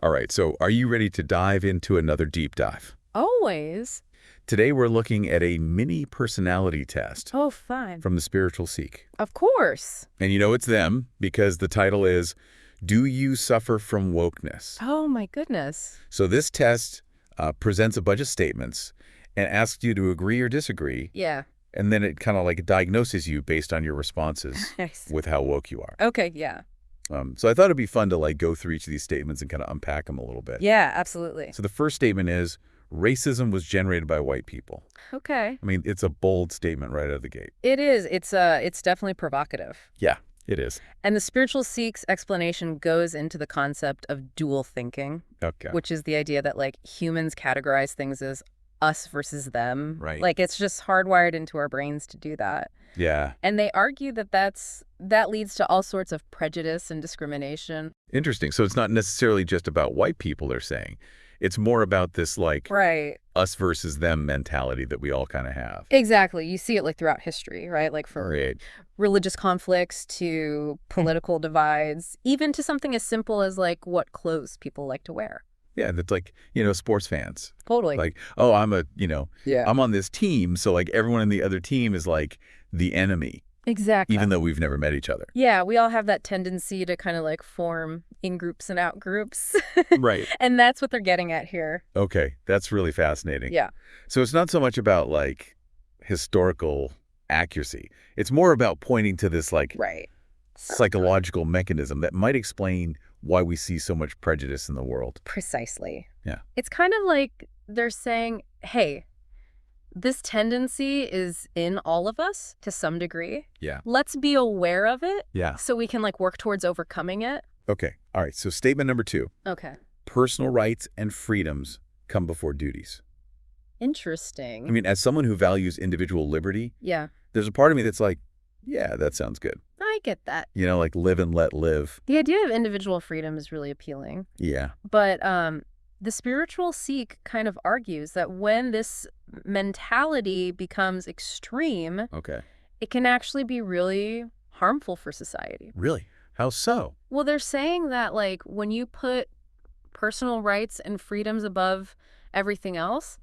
All right, so are you ready to dive into another deep dive? Always. Today we're looking at a mini personality test Oh, fine. from the Spiritual Seek. Of course. And you know it's them because the title is, Do You Suffer from Wokeness? Oh, my goodness. So this test presents a bunch of statements and asks you to agree or disagree, Yeah. and then it kind of like diagnoses you based on your responses Nice. with how woke you are. Okay, yeah. So I thought it'd be fun to like go through each of these statements and kind of unpack them a little bit. Yeah, absolutely. So the first statement is, racism was generated by white people. Okay. I mean, it's a bold statement right out of the gate. It is. It's definitely provocative. Yeah, it is. And the Spiritual Seek's explanation goes into the concept of dual thinking, Okay. which is the idea that, like, humans categorize things as us versus them. Right. Like, it's just hardwired into our brains to do that. Yeah. And they argue that that leads to all sorts of prejudice and discrimination. Interesting. So it's not necessarily just about white people, they're saying. It's more about this, like, Right. us versus them mentality that we all kind of have. Exactly. You see it, like, throughout history, right? Like, from Right. religious conflicts to political divides, even to something as simple as, like, what clothes people like to wear. Yeah, that's like, sports fans. Totally. Like, oh, I'm Yeah. I'm on this team, so like everyone in the other team is like the enemy, Exactly. even though we've never met each other. Yeah, we all have that tendency to kind of, like, form in-groups and out-groups. Right. And that's what they're getting at here. Okay, that's really fascinating. Yeah. So it's not so much about like historical accuracy. It's more about pointing to this like Right. psychological mechanism that might explain why we see so much prejudice in the world. Precisely. Yeah. It's kind of like they're saying, hey, this tendency is in all of us to some degree. Yeah. Let's be aware of it Yeah. so we can, like, work towards overcoming it. Okay. All right. So statement number 2, Okay. personal rights and freedoms come before duties. Interesting. I mean, as someone who values individual liberty, Yeah, there's a part of me that's like, yeah, that sounds good. I get that. Like live and let live. The idea of individual freedom is really appealing. Yeah. But the Spiritual Seek kind of argues that when this mentality becomes extreme, Okay. it can actually be really harmful for society. Really? How so? Well, they're saying that, like, when you put personal rights and freedoms above everything else,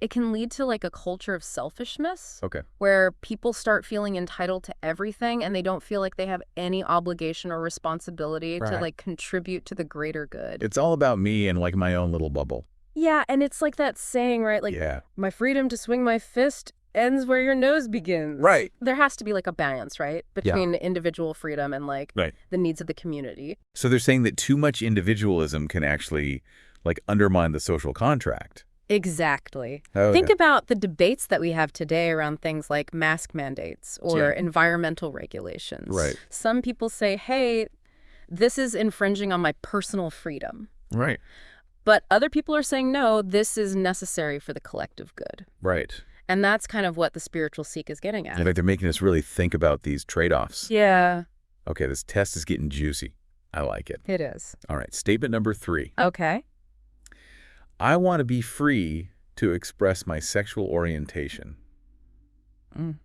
it can lead to, like, a culture of selfishness. Okay. Where people start feeling entitled to everything and they don't feel like they have any obligation or responsibility to, Right. like, contribute to the greater good. It's all about me and like my own little bubble. Yeah, and it's like that saying, right? Like, Yeah. my freedom to swing my fist ends where your nose begins. Right. There has to be, like, a balance, right? Between individual freedom and, like, Right. the needs of the community. So they're saying that too much individualism can actually like undermine the social contract. Exactly. Okay. Think about the debates that we have today around things like mask mandates or Yeah. environmental regulations. Right. Some people say, hey, this is infringing on my personal freedom. Right. But other people are saying, no, this is necessary for the collective good. Right. And that's kind of what the Spiritual Seek is getting at. I think they're making us really think about these trade-offs. Yeah, Okay, this test is getting juicy. I like it. it is. All right, statement number 3. Okay. I want to be free to express my sexual orientation.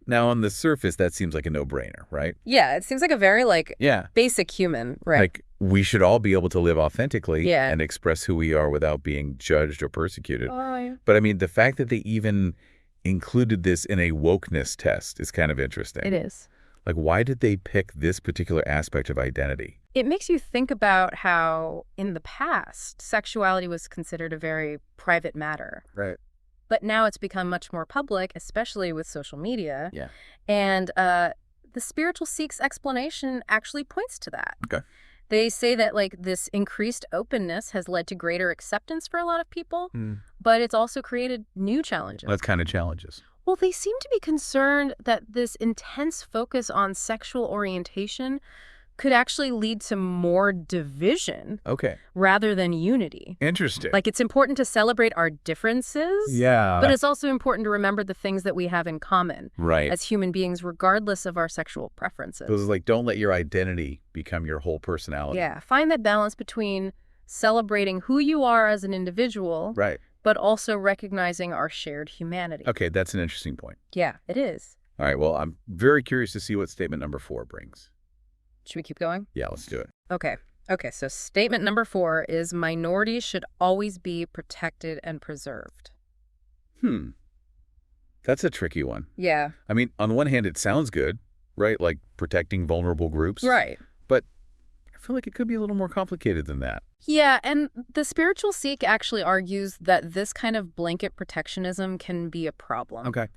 Now, on the surface, that seems like a no-brainer, right? Yeah, it seems like a very, like, Yeah. basic human, right? Like, we should all be able to live authentically Yeah. and express who we are without being judged or persecuted. Oh, yeah. But I mean, the fact that they even included this in a wokeness test is kind of interesting. It is. Like, why did they pick this particular aspect of identity? It makes you think about how, in the past, sexuality was considered a very private matter. Right. But now it's become much more public, especially with social media. Yeah. And the Spiritual Seek's explanation actually points to that. Okay. They say that, like, this increased openness has led to greater acceptance for a lot of people, Hmm. but it's also created new challenges. What kind of challenges? Well, they seem to be concerned that this intense focus on sexual orientation could actually lead to more division Okay. rather than unity. Interesting. Like, it's important to celebrate our differences, yeah. but it's also important to remember the things that we have in common right. as human beings, regardless of our sexual preferences. So it's like, don't let your identity become your whole personality. Yeah, find that balance between celebrating who you are as an individual, Right. but also recognizing our shared humanity. Okay, that's an interesting point. Yeah, it is. All right, well, I'm very curious to see what statement number 4 brings. Should we keep going? Yeah, let's do it. Okay. Okay, so statement number 4 is minorities should always be protected and preserved. Hmm. That's a tricky one. Yeah. I mean, on the one hand, it sounds good, right? Like protecting vulnerable groups. Right. But I feel like it could be a little more complicated than that. Yeah, and the spiritual Sikh actually argues that this kind of blanket protectionism can be a problem. Okay.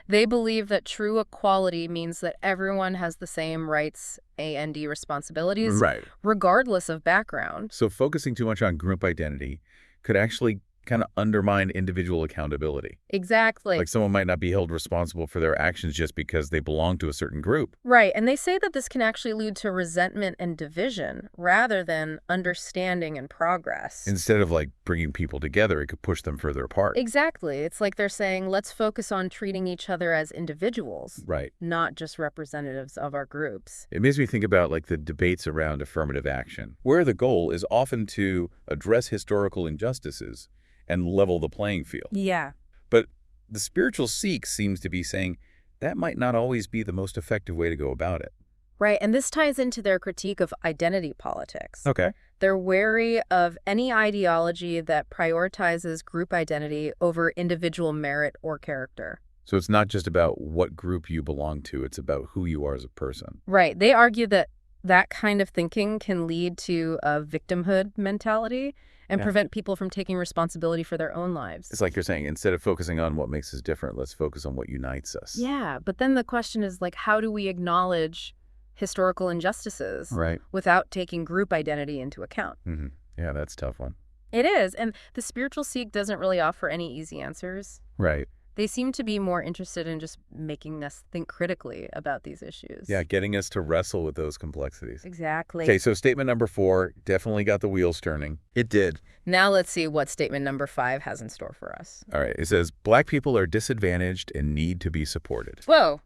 They believe that true equality means that everyone has the same rights and responsibilities, Right. regardless of background. So focusing too much on group identity could actually kind of undermine individual accountability. Exactly. Like someone might not be held responsible for their actions just because they belong to a certain group. Right, and they say that this can actually lead to resentment and division rather than understanding and progress. Instead of like bringing people together, it could push them further apart. Exactly. It's like they're saying, let's focus on treating each other as individuals, Right. not just representatives of our groups. It makes me think about like the debates around affirmative action, where the goal is often to address historical injustices and level the playing field. Yeah. But the spiritual Sikh seems to be saying that might not always be the most effective way to go about it. Right, and this ties into their critique of identity politics. Okay. They're wary of any ideology that prioritizes group identity over individual merit or character. So it's not just about what group you belong to, it's about who you are as a person. Right, they argue that that kind of thinking can lead to a victimhood mentality and Yeah. prevent people from taking responsibility for their own lives. It's like you're saying, instead of focusing on what makes us different, let's focus on what unites us. Yeah, but then the question is, like, how do we acknowledge historical injustices Right. without taking group identity into account? Mm-hmm. Yeah, that's a tough one. It is, and the spiritual Sikh doesn't really offer any easy answers. Right. They seem to be more interested in just making us think critically about these issues. Yeah, getting us to wrestle with those complexities. Exactly. Okay, so statement number 4 definitely got the wheels turning. It did. Now let's see what statement number 5 has in store for us. All right, it says, Black people are disadvantaged and need to be supported. Whoa.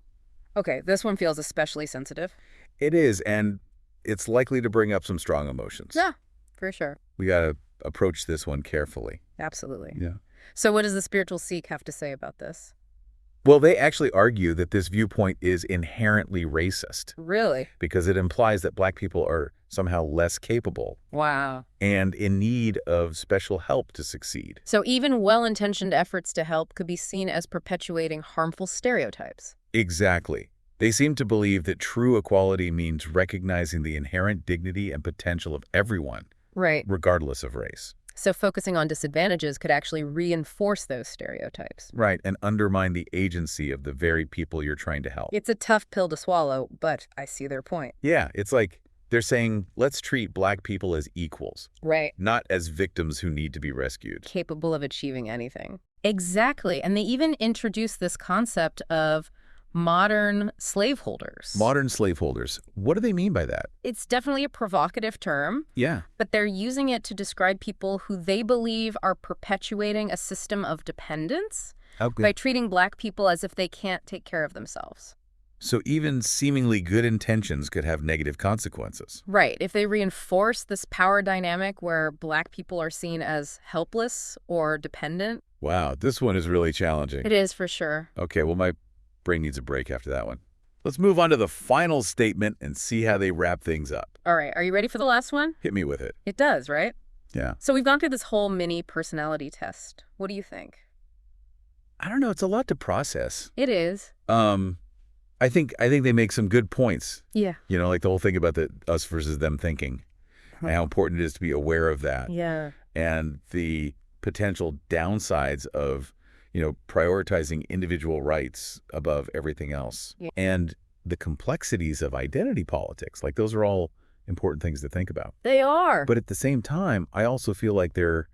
Okay, this one feels especially sensitive. It is, and it's likely to bring up some strong emotions. Yeah, for sure. We got to approach this one carefully. Absolutely. Yeah. So what does the spiritual Sikh have to say about this? Well, they actually argue that this viewpoint is inherently racist Really? because it implies that Black people are somehow less capable Wow. and in need of special help to succeed. So even well-intentioned efforts to help could be seen as perpetuating harmful stereotypes. Exactly. They seem to believe that true equality means recognizing the inherent dignity and potential of everyone, Right. regardless of race. So focusing on disadvantages could actually reinforce those stereotypes. Right, and undermine the agency of the very people you're trying to help. It's a tough pill to swallow, but I see their point. Yeah, it's like they're saying, let's treat Black people as equals, Right. not as victims who need to be rescued. Capable of achieving anything. Exactly. And they even introduced this concept of modern slaveholders. Modern slaveholders, what do they mean by that? It's definitely a provocative term, Yeah. but they're using it to describe people who they believe are perpetuating a system of dependence How good. by treating Black people as if they can't take care of themselves. So even seemingly good intentions could have negative consequences. Right. If they reinforce this power dynamic where Black people are seen as helpless or dependent. Wow, this one is really challenging. It is for sure. Okay, well, my brain needs a break after that one. Let's move on to the final statement and see how they wrap things up. All right. Are you ready for the last one? Hit me with it. It does, right? Yeah. So we've gone through this whole mini personality test. What do you think? I don't know. It's a lot to process. It is. I think they make some good points. Yeah. You know, like the whole thing about the us versus them thinking, and how important it is to be aware of that, Yeah. and the potential downsides of, you know, prioritizing individual rights above everything else, Yeah. and the complexities of identity politics. Like those are all important things to think about. They are. But at the same time, I also feel like they're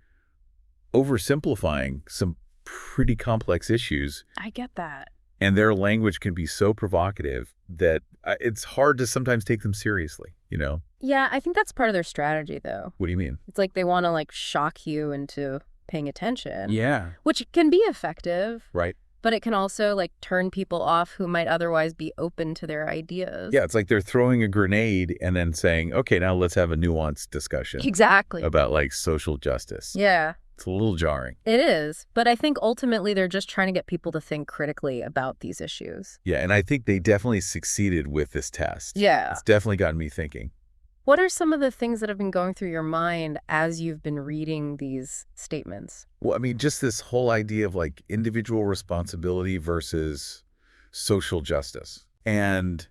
oversimplifying some pretty complex issues, I get that. and their language can be so provocative that it's hard to sometimes take them seriously, you know? Yeah, I think that's part of their strategy, though. What do you mean? It's like they want to, like, shock you into paying attention. Yeah. Which can be effective, Right. but it can also, like, turn people off who might otherwise be open to their ideas. Yeah, it's like they're throwing a grenade and then saying, okay, now let's have a nuanced discussion Exactly. about, like, social justice. Yeah. It's a little jarring. It is, but I think ultimately they're just trying to get people to think critically about these issues. Yeah, and I think they definitely succeeded with this test. Yeah. It's definitely gotten me thinking. What are some of the things that have been going through your mind as you've been reading these statements? Well, I mean, just this whole idea of like individual responsibility versus social justice. And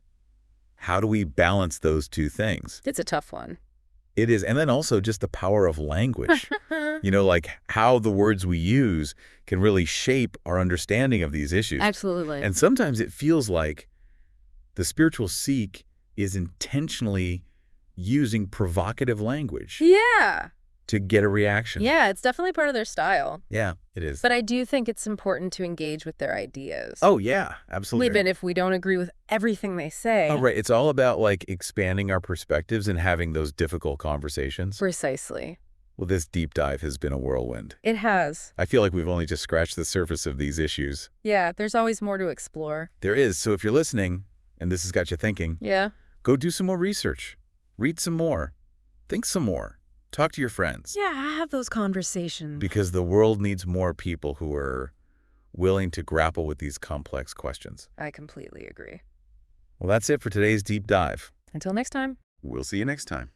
how do we balance those two things? It's a tough one. It is. And then also just the power of language. Like how the words we use can really shape our understanding of these issues. Absolutely. And sometimes it feels like the spiritual Sikh is intentionally using provocative language Yeah. to get a reaction. Yeah, it's definitely part of their style. Yeah, it is. But I do think it's important to engage with their ideas. Oh, yeah, absolutely. Even if we don't agree with everything they say. Oh, right. It's all about like expanding our perspectives and having those difficult conversations. Precisely. Well, this deep dive has been a whirlwind. It has. I feel like we've only just scratched the surface of these issues. Yeah, there's always more to explore. There is. So if you're listening and this has got you thinking, Yeah. go do some more research. Read some more. Think some more. Talk to your friends. Yeah, have those conversations. Because the world needs more people who are willing to grapple with these complex questions. I completely agree. Well, that's it for today's deep dive. Until next time. We'll see you next time.